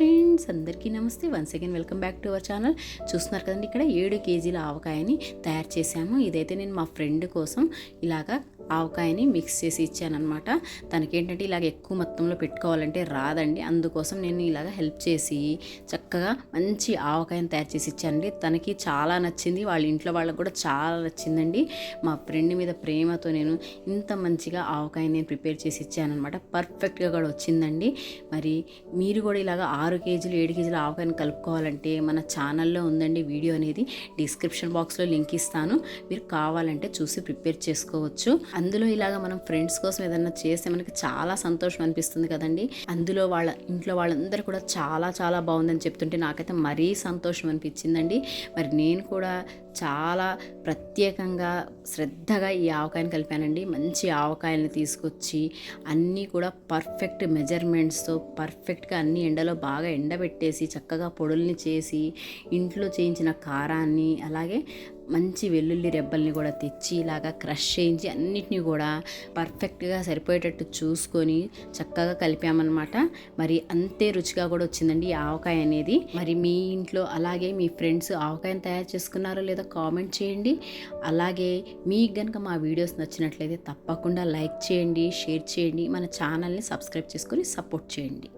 Friends, అందరికీ నమస్తే. Once again welcome back to our channel. చూస్తున్నారు కదండి, ఇక్కడ 7 కేజీల ఆవకాయని తయారు చేశాము. ఇదైతే నేను మా ఫ్రెండ్ కోసం ఇలాగా ఆవకాయని మిక్స్ చేసి ఇచ్చానమాట. తనకేంటంటే ఇలాగ ఎక్కువ మొత్తంలో పెట్టుకోవాలంటే రాదండి, అందుకోసం నేను ఇలాగ హెల్ప్ చేసి చక్కగా మంచి ఆవకాయని తయారు చేసి ఇచ్చానండి. తనకి చాలా నచ్చింది, వాళ్ళ ఇంట్లో వాళ్ళకి కూడా చాలా నచ్చిందండి. మా ఫ్రెండ్ మీద ప్రేమతో నేను ఇంత మంచిగా ఆవకాయని నేను ప్రిపేర్ చేసి ఇచ్చానమాట. పర్ఫెక్ట్గా కూడా వచ్చిందండి. మరి మీరు కూడా ఇలాగ 6 కేజీలు 7 కేజీల ఆవకాయని కలుపుకోవాలంటే మన ఛానల్లో ఉందండి వీడియో అనేది. డిస్క్రిప్షన్ బాక్స్లో లింక్ ఇస్తాను, మీరు కావాలంటే చూసి ప్రిపేర్ చేసుకోవచ్చు. అందులో ఇలాగ మనం ఫ్రెండ్స్ కోసం ఏదన్నా చేస్తే మనకి చాలా సంతోషం అనిపిస్తుంది కదండి. అందులో వాళ్ళ ఇంట్లో వాళ్ళందరూ కూడా చాలా చాలా బాగుందని చెప్తుంటే నాకైతే మరీ సంతోషం అనిపించిందండి. మరి నేను కూడా చాలా ప్రత్యేకంగా శ్రద్ధగా ఈ ఆవకాయని కలిపానండి. మంచి ఆవకాయలని తీసుకొచ్చి అన్నీ కూడా పర్ఫెక్ట్ మెజర్మెంట్స్తో పర్ఫెక్ట్గా అన్ని ఎండలో బాగా ఎండబెట్టేసి చక్కగా పొడుల్ని చేసి ఇంట్లో చేయించిన కారాన్ని అలాగే మంచి వెల్లుల్లి రెబ్బల్ని కూడా తెచ్చి ఇలాగా క్రష్ చేయించి అన్నిటినీ కూడా పర్ఫెక్ట్గా సరిపోయేటట్టు చూసుకొని చక్కగా కలిపామన్నమాట. మరి అంతే రుచిగా కూడా వచ్చిందండి ఈ ఆవకాయ అనేది. మరి మీ ఇంట్లో అలాగే మీ ఫ్రెండ్స్ ఆవకాయని తయారు చేసుకున్నారో లేదో కామెంట్ చేయండి. అలాగే మీకు కనుక మా వీడియోస్ నచ్చినట్లయితే తప్పకుండా లైక్ చేయండి, షేర్ చేయండి, మన ఛానల్ని సబ్స్క్రైబ్ చేసుకొని సపోర్ట్ చేయండి.